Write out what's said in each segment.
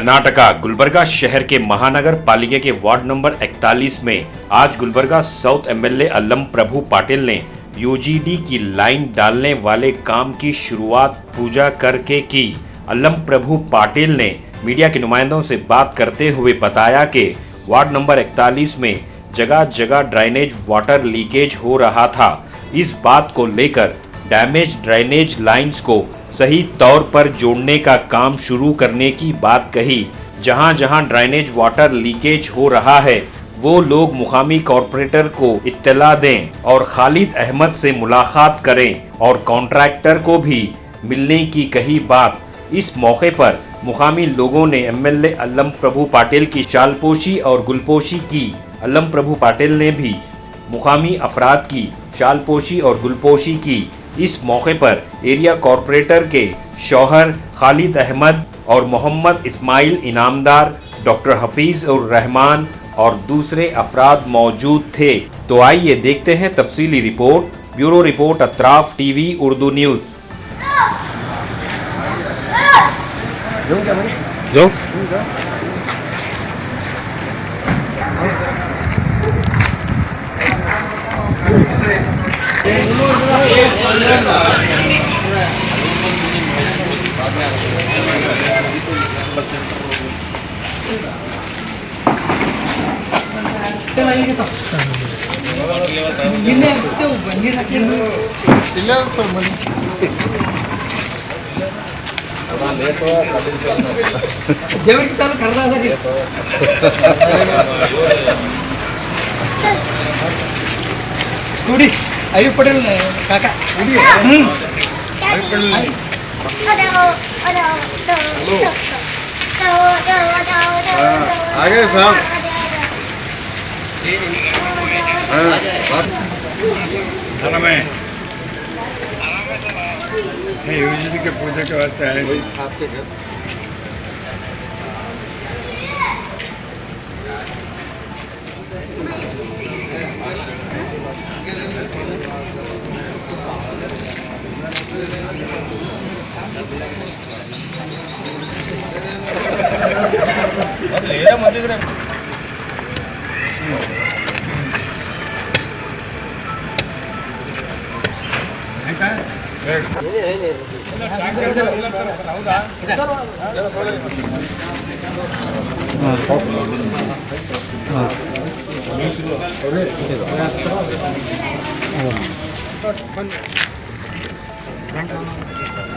कर्नाटका गुलबर्गा शहर के महानगर पालिका के वार्ड नंबर 41 में आज गुलबर्गा साउथ एमएलए अल्लम प्रभु पाटिल ने यूजीडी की लाइन डालने वाले काम की शुरुआत पूजा करके की। अल्लम प्रभु पाटिल ने मीडिया के नुमाइंदों से बात करते हुए बताया कि वार्ड नंबर 41 में जगह जगह ड्रेनेज वाटर लीकेज हो रहा था। इस बात को लेकर डैमेज ड्रेनेज लाइंस को सही तौर पर जोड़ने का काम शुरू करने की बात कही। जहां जहां ड्रेनेज वाटर लीकेज हो रहा है वो लोग मुकामी कॉरपोरेटर को इत्तला दें और खालिद अहमद से मुलाकात करें और कॉन्ट्रैक्टर को भी मिलने की कही बात। इस मौके पर मुकामी लोगों ने एमएलए अल्लम प्रभु पाटिल की शालपोशी और गुलपोशी की। अल्लम प्रभु पाटिल ने भी मुकामी अफराद की शालपोशी और गुलपोशी की। इस मौके पर एरिया कॉरपोरेटर के शौहर खालिद अहमद और मोहम्मद इस्माइल इनामदार, डॉक्टर हफीज उर रहमान और दूसरे अफराद मौजूद थे। तो आइए देखते हैं तफसीली report. Bureau report Atraf TV Urdu news. अभी पटेल काका आगे साहब यूजीडी के पूजा के वास्ते आए आपके घर।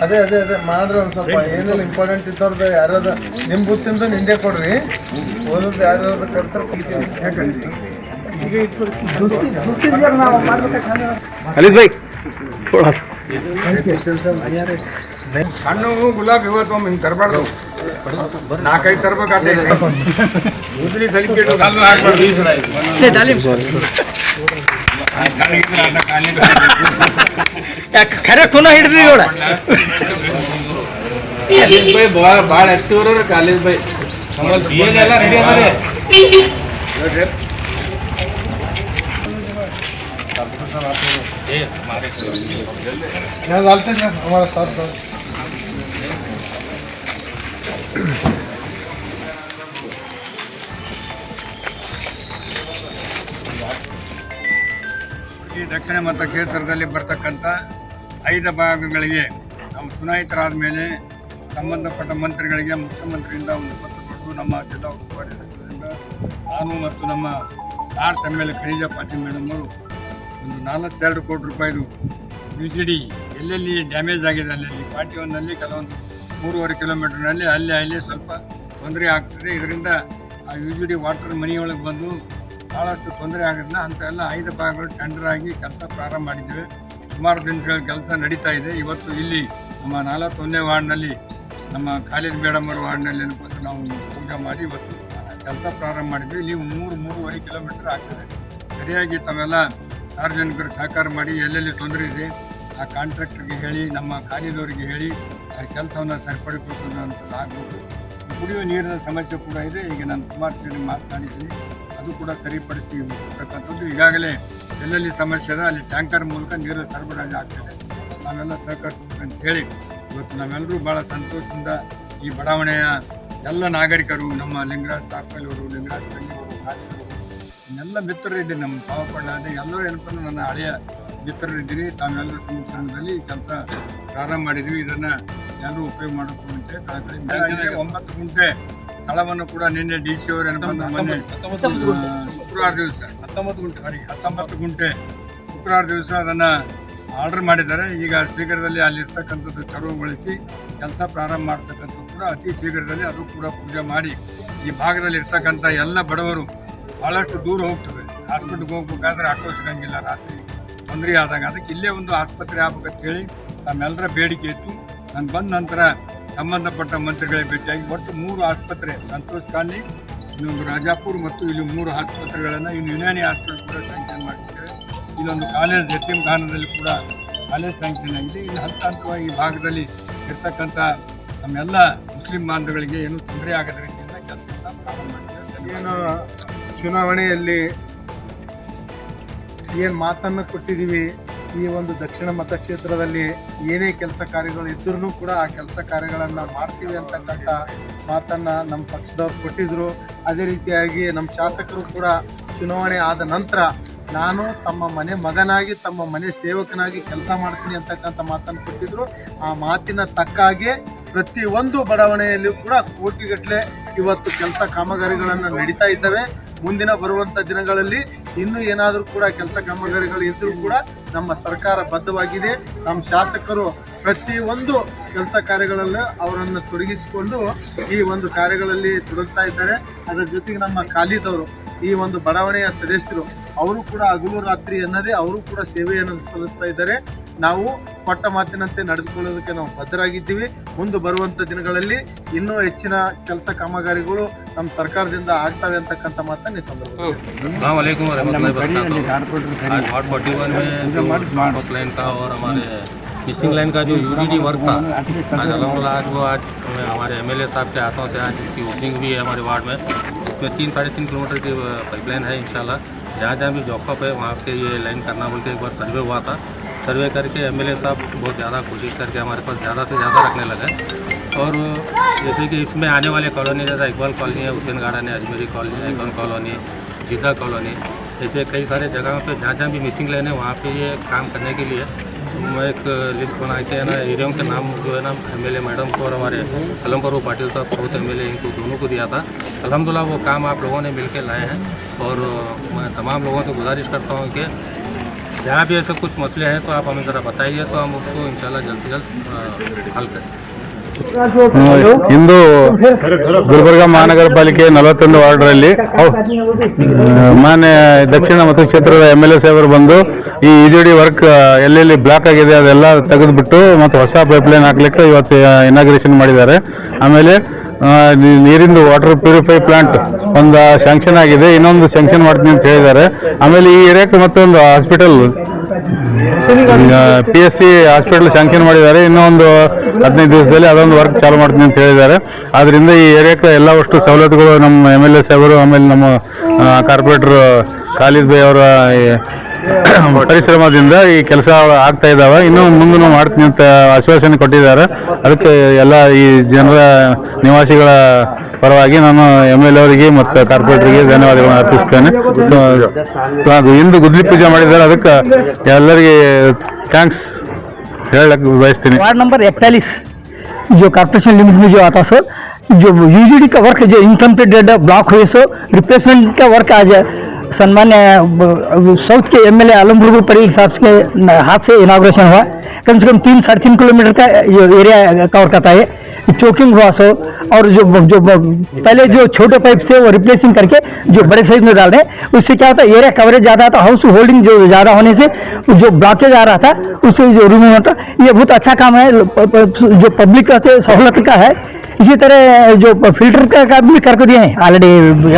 ಅದೇ ಅದೇ ಅದೇ ಮಾಡ್ರಿ ಒಂದು ಸ್ವಲ್ಪ ಏನೆಲ್ಲ ಇಂಪಾರ್ಟೆಂಟ್ ಇದ್ದವ್ರದ್ದು ಯಾರಾದ ನಿಮ್ಮ ಬುತ್ತಿಂದ ನಿಂದೆ ಕೊಡ್ರಿ ಓದೋದು ಯಾರ್ಯಾರು ಕೊಡ್ತಾರೆ ಖಾಲಿದ್ ಭಾई थोड़ा सा ಹಣ್ಣು ಗುಲಾಬ್ ಇವತ್ತು ಒಮ್ಮೆ ಹಿಂಗೆ ತರಬಾರ್ದು, ನಾಲ್ಕೈದು ತರಬೇಕಾದ್ರೆ ಉದ್ರಿ ಸಲಿಕೆಟ್ಟು ಕಾಲು ಖರೆ ಖುನ ಹಿಡಿದ್ರಿ ನೋಡ ಕಾಲಿದ್ ಬೈ ಭಾಳ ಎತ್ತಿವ್ರ ಕಾಲಿದ್ ಬೈ ಎಲ್ಲ ರೆಡಿ ಅದಾರೆ। डालते हैं हमारा साथ ಈ ದಕ್ಷಿಣ ಮತ ಕ್ಷೇತ್ರದಲ್ಲಿ ಬರ್ತಕ್ಕಂಥ 5 ಭಾಗಗಳಿಗೆ ನಾವು ಚುನಾಯಿತರಾದ ಮೇಲೆ ಸಂಬಂಧಪಟ್ಟ ಮಂತ್ರಿಗಳಿಗೆ ಮುಖ್ಯಮಂತ್ರಿಯಿಂದ ಒಂದು ಪತ್ರ ಕೊಟ್ಟು ನಮ್ಮ ಜಿಲ್ಲಾ ಉಸ್ತುವಾರಿ ಸಚಿವರಿಂದ ನಾನು ಮತ್ತು ನಮ್ಮ ನಾರ್ತ್ ಎಮ್ಎಲ್ಎ ಖರೀಜಾ ಪಾಟೀಲ್ ಮೇಡಮ್ ಅವರು ಒಂದು 42 ಕೋಟಿ ರೂಪಾಯಿದು ಯೂಜಿಡಿ ಎಲ್ಲೆಲ್ಲಿ ಡ್ಯಾಮೇಜ್ ಆಗಿದೆ ಅಲ್ಲಲ್ಲಿ ಪಾರ್ಟಿಯಲ್ಲಿ ಕೆಲವೊಂದು 3.5 ಕಿಲೋಮೀಟರ್ನಲ್ಲಿ ಅಲ್ಲಿ ಸ್ವಲ್ಪ ತೊಂದರೆ ಆಗ್ತದೆ। ಇದರಿಂದ ಆ ಯೂಜಿಡಿ ವಾಟರ್ ಮನೆಯೊಳಗೆ ಬಂದು ಭಾಳಷ್ಟು ತೊಂದರೆ ಆಗೋದನ್ನ ಅಂತೆಲ್ಲ 5 ಭಾಗಗಳು ಟೆಂಡರ್ ಆಗಿ ಕೆಲಸ ಪ್ರಾರಂಭ ಮಾಡಿದ್ದೇವೆ। ಸುಮಾರು ದಿನಗಳ ಕೆಲಸ ನಡೀತಾ ಇದೆ। ಇವತ್ತು ಇಲ್ಲಿ ನಮ್ಮ 41ನೇ ವಾರ್ಡ್ನಲ್ಲಿ ನಮ್ಮ ಖಾಲಿದ್ ಮೇಡಮ್ ಅವರ ವಾರ್ಡ್ನಲ್ಲಿ ಅನ್ಕೊಂಡು ನಾವು ಪೂಜೆ ಮಾಡಿ ಇವತ್ತು ಕೆಲಸ ಪ್ರಾರಂಭ ಮಾಡಿದ್ವಿ। ಇಲ್ಲಿ 3.5 ಕಿಲೋಮೀಟರ್ ಆಗ್ತದೆ। ಸರಿಯಾಗಿ ತಾವೆಲ್ಲ ಸಾರ್ವಜನಿಕರು ಸಹಕಾರ ಮಾಡಿ ಎಲ್ಲೆಲ್ಲಿ ತೊಂದರೆ ಇದೆ ಆ ಕಾಂಟ್ರಾಕ್ಟರ್ಗೆ ಹೇಳಿ ನಮ್ಮ ಖಾಲಿದವರಿಗೆ ಹೇಳಿ ಆ ಕೆಲಸವನ್ನು ಸರಿಪಡಿಸುವಂಥದ್ದು ಆಗ್ಬೋದು। ಕುಡಿಯುವ ನೀರಿನ ಸಮಸ್ಯೆ ಕೂಡ ಇದೆ। ಈಗ ನಾನು ಕುಮಾರಸ್ವಾಮಿ ಮಾತನಾಡಿದ್ದೀನಿ, ಅದು ಕೂಡ ಸರಿಪಡಿಸಿ ಕೊಡ್ತಕ್ಕಂಥದ್ದು। ಈಗಾಗಲೇ ಎಲ್ಲೆಲ್ಲಿ ಸಮಸ್ಯೆ ಇದೆ ಅಲ್ಲಿ ಟ್ಯಾಂಕರ್ ಮೂಲಕ ನೀರು ಸರಬರಾಜು ಆಗ್ತದೆ। ನಾವೆಲ್ಲ ಸಹಕರಿಸಬೇಕಂತ ಹೇಳಿ ಇವತ್ತು ನಾವೆಲ್ಲರೂ ಭಾಳ ಸಂತೋಷದಿಂದ ಈ ಬಡಾವಣೆಯ ಎಲ್ಲ ನಾಗರಿಕರು, ನಮ್ಮ ಲಿಂಗರಾಜ್ ತಾಕಲವರು, ಲಿಂಗರಾಜ್ ಕಣ್ಣಿಯವರು, ಕಾಲಿಯವರು, ಇನ್ನೆಲ್ಲ ಮಿತ್ರರಿದ್ದೀರಿ. ನಮ್ಮ ಪಾವಪಳ್ಳಾದೆ ಎಲ್ಲರೂ ಏನಪ್ಪ ಅಂದ್ರೆ ನನ್ನ ಹಳೆಯ ಮಿತ್ರರಿದ್ದೀರಿ. ತಾವೆಲ್ಲರೂ ಸಂಸ್ಥಾನದಲ್ಲಿ ಕೆಲಸ ಪ್ರಾರಂಭ ಮಾಡಿದ್ವಿ. ಇದನ್ನು ಎಲ್ಲರೂ ಉಪಯೋಗ ಮಾಡಬೇಕು ಅಂತ ಕಳಕಳಿ 9 ಗುಂಟೆ ಸ್ಥಳವನ್ನು ಕೂಡ ನಿನ್ನೆ DC ಅವರು ಏನಪ್ಪ ಅಂದ್ರೆ ಮೊನ್ನೆ ಶುಕ್ರವಾರ ದಿವಸ 19 ಗುಂಟೆ ಶುಕ್ರವಾರ ದಿವಸ ಅದನ್ನು ಆರ್ಡರ್ ಮಾಡಿದ್ದಾರೆ. ಈಗ ಶೀಘ್ರದಲ್ಲಿ ಅಲ್ಲಿರ್ತಕ್ಕಂಥದ್ದು ತೆರವುಗೊಳಿಸಿ ಕೆಲಸ ಪ್ರಾರಂಭ ಮಾಡ್ತಕ್ಕಂಥದ್ದು ಕೂಡ ಅತಿ ಶೀಘ್ರದಲ್ಲಿ ಅದು ಕೂಡ ಪೂಜೆ ಮಾಡಿ ಈ ಭಾಗದಲ್ಲಿ ಇರ್ತಕ್ಕಂಥ ಎಲ್ಲ ಬಡವರು ಭಾಳಷ್ಟು ದೂರ ಹೋಗ್ತದೆ. ಹಾಸ್ಪಿಟ್ಲ್ಗೆ ಹೋಗ್ಬೇಕಾದ್ರೆ ಆಟೋ ಸಿಗಂಗಿಲ್ಲ, ರಾತ್ರಿ ತೊಂದರೆ ಆದಾಗ. ಅದಕ್ಕೆ ಇಲ್ಲೇ ಒಂದು ಆಸ್ಪತ್ರೆ ಆಗ್ಬೇಕಂತ ಹೇಳಿ ತಮ್ಮೆಲ್ಲರ ಬೇಡಿಕೆ ಇತ್ತು. ನಾನು ಬಂದ ನಂತರ ಸಂಬಂಧಪಟ್ಟ ಮಂತ್ರಿಗಳಿಗೆ ಭೇಟಿಯಾಗಿ ಒಟ್ಟು 3 ಆಸ್ಪತ್ರೆ, ಸಂತೋಷ್ ಕಾಲನಿ, ಇನ್ನೊಂದು ರಾಜಾಪುರ್ ಮತ್ತು ಇಲ್ಲಿ 3 ಆಸ್ಪತ್ರೆಗಳನ್ನು ಇನ್ನು ಯುನಾನಿ ಹಾಸ್ಪಿಟಲ್ ಕೂಡ ಸ್ಯಾಂಕ್ಷನ್ ಮಾಡಿಸಿದ್ದೇವೆ. ಇಲ್ಲೊಂದು ಕಾಲೇಜ್ ಎಸ್ಎಂ ಖಾನದಲ್ಲಿ ಕೂಡ ಕಾಲೇಜ್ ಸ್ಯಾಂಕ್ಷನ್ ಆಗಿದೆ. ಇಲ್ಲಿ ಹಂತವಾಗಿ ಈ ಭಾಗದಲ್ಲಿ ಇರ್ತಕ್ಕಂಥ ನಮ್ಮೆಲ್ಲ ಮುಸ್ಲಿಂ ಬಾಂಧವಗಳಿಗೆ ಏನೂ ತೊಂದರೆ ಆಗದ ರೀತಿಯಿಂದ ಕೆಲಸವನ್ನು ಪ್ರಾರಂಭ ಮಾಡಿದ್ದೇವೆ. ಏನು ಚುನಾವಣೆಯಲ್ಲಿ ಏನು ಮಾತನ್ನು ಕೊಟ್ಟಿದ್ದೀವಿ, ಈ ಒಂದು ದಕ್ಷಿಣ ಮತಕ್ಷೇತ್ರದಲ್ಲಿ ಏನೇ ಕೆಲಸ ಕಾರ್ಯಗಳು ಇದ್ರೂ ಕೂಡ ಆ ಕೆಲಸ ಕಾರ್ಯಗಳನ್ನು ಮಾಡ್ತೀವಿ ಅಂತಕ್ಕಂಥ ಮಾತನ್ನು ನಮ್ಮ ಪಕ್ಷದವ್ರು ಕೊಟ್ಟಿದ್ದರು. ಅದೇ ರೀತಿಯಾಗಿ ನಮ್ಮ ಶಾಸಕರು ಕೂಡ ಚುನಾವಣೆ ಆದ ನಂತರ ನಾನು ತಮ್ಮ ಮನೆ ಮಗನಾಗಿ, ತಮ್ಮ ಮನೆ ಸೇವಕನಾಗಿ ಕೆಲಸ ಮಾಡ್ತೀನಿ ಅಂತಕ್ಕಂಥ ಮಾತನ್ನು ಕೊಟ್ಟಿದ್ದರು. ಆ ಮಾತಿನ ತಕ್ಕಾಗೆ ಪ್ರತಿಯೊಂದು ಬಡಾವಣೆಯಲ್ಲಿಯೂ ಕೂಡ ಕೋಟಿಗಟ್ಟಲೆ ಇವತ್ತು ಕೆಲಸ ಕಾಮಗಾರಿಗಳನ್ನು ನಡೀತಾ ಇದ್ದಾವೆ. ಮುಂದಿನ ಬರುವಂಥ ದಿನಗಳಲ್ಲಿ ಇನ್ನೂ ಏನಾದರೂ ಕೂಡ ಕೆಲಸ ಕಾಮಗಾರಿಗಳು ಇದ್ದರೂ ಕೂಡ ನಮ್ಮ ಸರ್ಕಾರ ಬದ್ಧವಾಗಿದೆ. ನಮ್ಮ ಶಾಸಕರು ಪ್ರತಿಯೊಂದು ಕೆಲಸ ಕಾರ್ಯಗಳಲ್ಲೂ ಅವರನ್ನು ತೊಡಗಿಸಿಕೊಂಡು ಈ ಒಂದು ಕಾರ್ಯಗಳಲ್ಲಿ ತೊಡಗ್ತಾ ಇದ್ದಾರೆ. ಅದರ ಜೊತೆಗೆ ನಮ್ಮ ಖಾಲಿದವರು, ಈ ಒಂದು ಬಡಾವಣೆಯ ಸದಸ್ಯರು, ಅವರು ಕೂಡ ಹಗಲು ರಾತ್ರಿ ಎನ್ನದೇ ಅವರು ಕೂಡ ಸೇವೆಯನ್ನು ಸಲ್ಲಿಸ್ತಾ ಇದ್ದಾರೆ. ನಾವು ಕೊಟ್ಟ ಮಾತಿನಂತೆ ನಡೆದುಕೊಳ್ಳೋದಕ್ಕೆ ನಾವು ಬದ್ಧರಾಗಿದ್ದೀವಿ. ಮುಂದೆ ಬರುವಂಥ ದಿನಗಳಲ್ಲಿ ಇನ್ನೂ ಹೆಚ್ಚಿನ ಕೆಲಸ ಕಾಮಗಾರಿಗಳು ನಮ್ಮ ಸರ್ಕಾರದಿಂದ ಆಗ್ತವೆ ಅಂತಕ್ಕಂಥ ಮಾತನ್ನು ಈ ಸಂದರ್ಭದಲ್ಲಿ मिसिंग लाइन का जो UGD वर्क था आज अलहमदुलिल्लाह आज हमारे MLA साहब के हाथों से आज इसकी ओपनिंग हुई है हमारे वार्ड में. उसमें 3-3.5 किलोमीटर की पाइपलाइन है. इंशाल्लाह जहाँ जहाँ भी जॉकअप है वहाँ पे ये लाइन करना बोल के एक बार सर्वे हुआ था. सर्वे करके MLA साहब बहुत ज़्यादा कोशिश करके हमारे पास ज़्यादा से ज़्यादा रखने लगे. और जैसे कि इसमें आने वाले कॉलोनी जैसा इकबाल कॉलोनी है, हुसैन गार्डन है, अजमेरी कॉलोनी है, इकबाल कॉलोनी, जिद्दा कॉलोनी, ऐसे कई सारे जगहों पे जहाँ जहाँ भी मिसिंग लाइन है वहाँ पे ये काम करने के लिए मैं एक लिस्ट बना के है ना एरियाओं के नाम जो है ना MLA मैडम को और हमारे कलम प्रभु पाटिल साहब साउथ MLA इनको दोनों को दिया था. अल्हम्दुलिल्लाह वो काम आप लोगों ने मिलकर लाए हैं. और मैं तमाम लोगों से गुजारिश करता हूँ कि जहाँ भी ऐसे कुछ मसले हैं तो आप हमें ज़रा बताइए तो हम उसको इंशाल्लाह जल्द से जल्द हल करें. ಇಂದು ಗುಲ್ಬರ್ಗ ಮಹಾನಗರ ಪಾಲಿಕೆ 41 ವಾರ್ಡ್ರಲ್ಲಿ ಮಾನ್ಯ ದಕ್ಷಿಣ ಮತಕ್ಷೇತ್ರದ MLA ಸಾಹೇಬರು ಬಂದು ಈ UGD ವರ್ಕ್ ಎಲ್ಲೆಲ್ಲಿ ಬ್ಲಾಕ್ ಆಗಿದೆ ಅದೆಲ್ಲ ತೆಗೆದುಬಿಟ್ಟು ಮತ್ತು ಹೊಸ ಪೈಪ್ಲೈನ್ ಹಾಕ್ಲಿಕ್ಕೆ ಇವತ್ತು ಇನಾಗ್ರೇಷನ್ ಮಾಡಿದ್ದಾರೆ. ಆಮೇಲೆ ನೀರಿಂದು ವಾಟರ್ ಪ್ಯೂರಿಫೈ ಪ್ಲಾಂಟ್ ಒಂದು ಸ್ಯಾಂಕ್ಷನ್ ಆಗಿದೆ, ಇನ್ನೊಂದು ಸ್ಯಾಂಕ್ಷನ್ ಮಾಡ್ತೀನಿ ಅಂತ ಹೇಳಿದ್ದಾರೆ. ಆಮೇಲೆ ಈ ಏರಿಯಾಕ್ಕೆ ಮತ್ತೊಂದು ಹಾಸ್ಪಿಟಲ್ PSC ಹಾಸ್ಪಿಟಲ್ ಸ್ಯಾಂಕ್ಷನ್ ಮಾಡಿದ್ದಾರೆ. ಇನ್ನೊಂದು 15 ದಿವಸದಲ್ಲಿ ಅದೊಂದು ವರ್ಕ್ ಚಾಲು ಮಾಡ್ತೀನಿ ಅಂತ ಹೇಳಿದ್ದಾರೆ. ಆದ್ದರಿಂದ ಈ ಏರಿಯಾಕ್ಕೆ ಎಲ್ಲ ಅಷ್ಟು ಸವಲತ್ತುಗಳು ನಮ್ಮ MLA ಸಾಹೇಬರು ಆಮೇಲೆ ನಮ್ಮ ಕಾರ್ಪೊರೇಟರ್ ಖಾಲಿದ್ ಭಾಯ್ ಅವರ ಪರಿಶ್ರಮದಿಂದ ಈ ಕೆಲಸ ಆಗ್ತಾ ಇದ್ದಾವೆ. ಇನ್ನೂ ಮುಂದೆ ಮಾಡ್ತೀನಿ ಅಂತ ಆಶ್ವಾಸನೆ ಕೊಟ್ಟಿದ್ದಾರೆ. ಅದಕ್ಕೆ ಎಲ್ಲ ಈ ಜನರ ನಿವಾಸಿಗಳ ಪರವಾಗಿ ನಾನು MLA ಅವರಿಗೆ ಮತ್ತು ಕಾರ್ಪೊರೇಟರ್ಗೆ ಧನ್ಯವಾದಗಳನ್ನು ಅರ್ಪಿಸ್ತೇನೆ. ಅದು ಇಂದು ಗುದ್ಲಿ ಪೂಜೆ ಮಾಡಿದ್ದಾರೆ, ಅದಕ್ಕೆ ಎಲ್ಲರಿಗೆ ಥ್ಯಾಂಕ್ಸ್ ಹೇಳಕ್ಕೆ ಬಯಸ್ತೀನಿ. वार्ड नंबर 41 जो कॉर्पोरेशन लिमिट में जो आता सर, जो UGD का वर्क जो इनकम्प्लीटेड ब्लॉक हुए सो रिप्लेसमेंट का वर्क आज सम्मान्य साउथ के MLA आलम प्रभु पटेल साहब के हाथ से इनाग्रेशन हुआ. कम से कम 3-3.5 किलोमीटर का एरिया कवर करता है. चोकिंग हुआ सो और जो पहले जो छोटे पाइप थे वो रिप्लेसिंग करके जो बड़े साइज में डाल रहे हैं. उससे क्या होता है एरिया कवरेज ज़्यादा था, हाउस होल्डिंग जो ज़्यादा होने से जो ब्लॉकेज आ रहा था उससे जो रिमूव होता. ये बहुत अच्छा काम है जो पब्लिक का सहूलत का है. इसी तरह जो फिल्टर का भी करके दिए हैं ऑलरेडी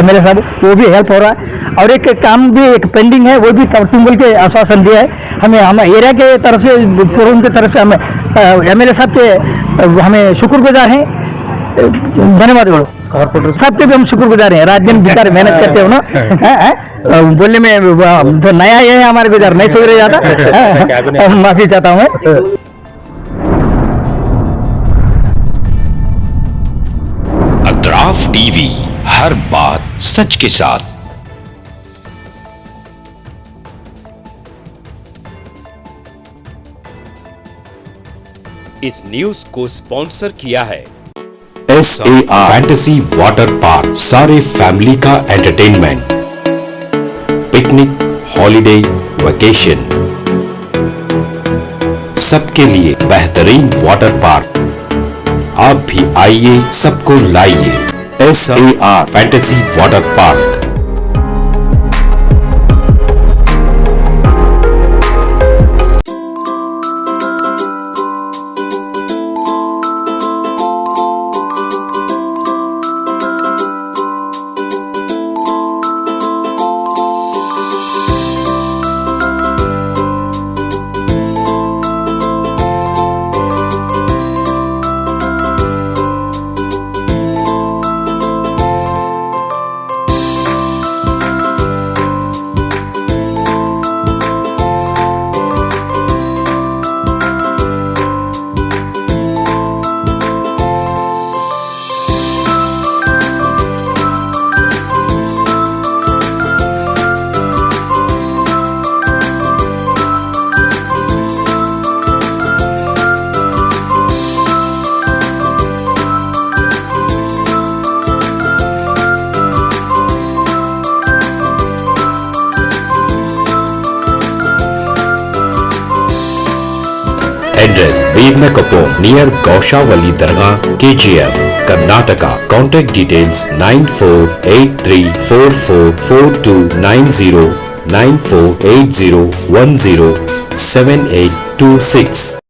MLA साहब, वो भी हेल्प हो रहा है. और एक काम भी एक पेंडिंग है, वो भी टिंबल के आश्वासन दिया है हमें. हम एरिया के तरफ से फोरम की तरफ से हमें MLA साहब के हमें शुक्रगुजार हैं. धन्यवाद कॉर्पोरेटर साहब के भी हम शुक्रगुजार हैं. रात दिन बेचारे मेहनत करते हो ना, बोलने में तो नया ये है हमारे गुजार नहीं सुधर जाता. माफी चाहता हूँ मैं. टीवी, हर बात सच के साथ। इस न्यूज को स्पॉन्सर किया है SAR फैंटेसी वाटर पार्क, सारे फैमिली का एंटरटेनमेंट, पिकनिक, हॉलिडे, वेकेशन, सबके लिए बेहतरीन वाटर पार्क। आप भी आइए, सबको लाइए। SAR fantasy water park. Address Birnakapom near Gaushavali Dargah, KGF, Karnataka. Contact details 9483444290 9480107826.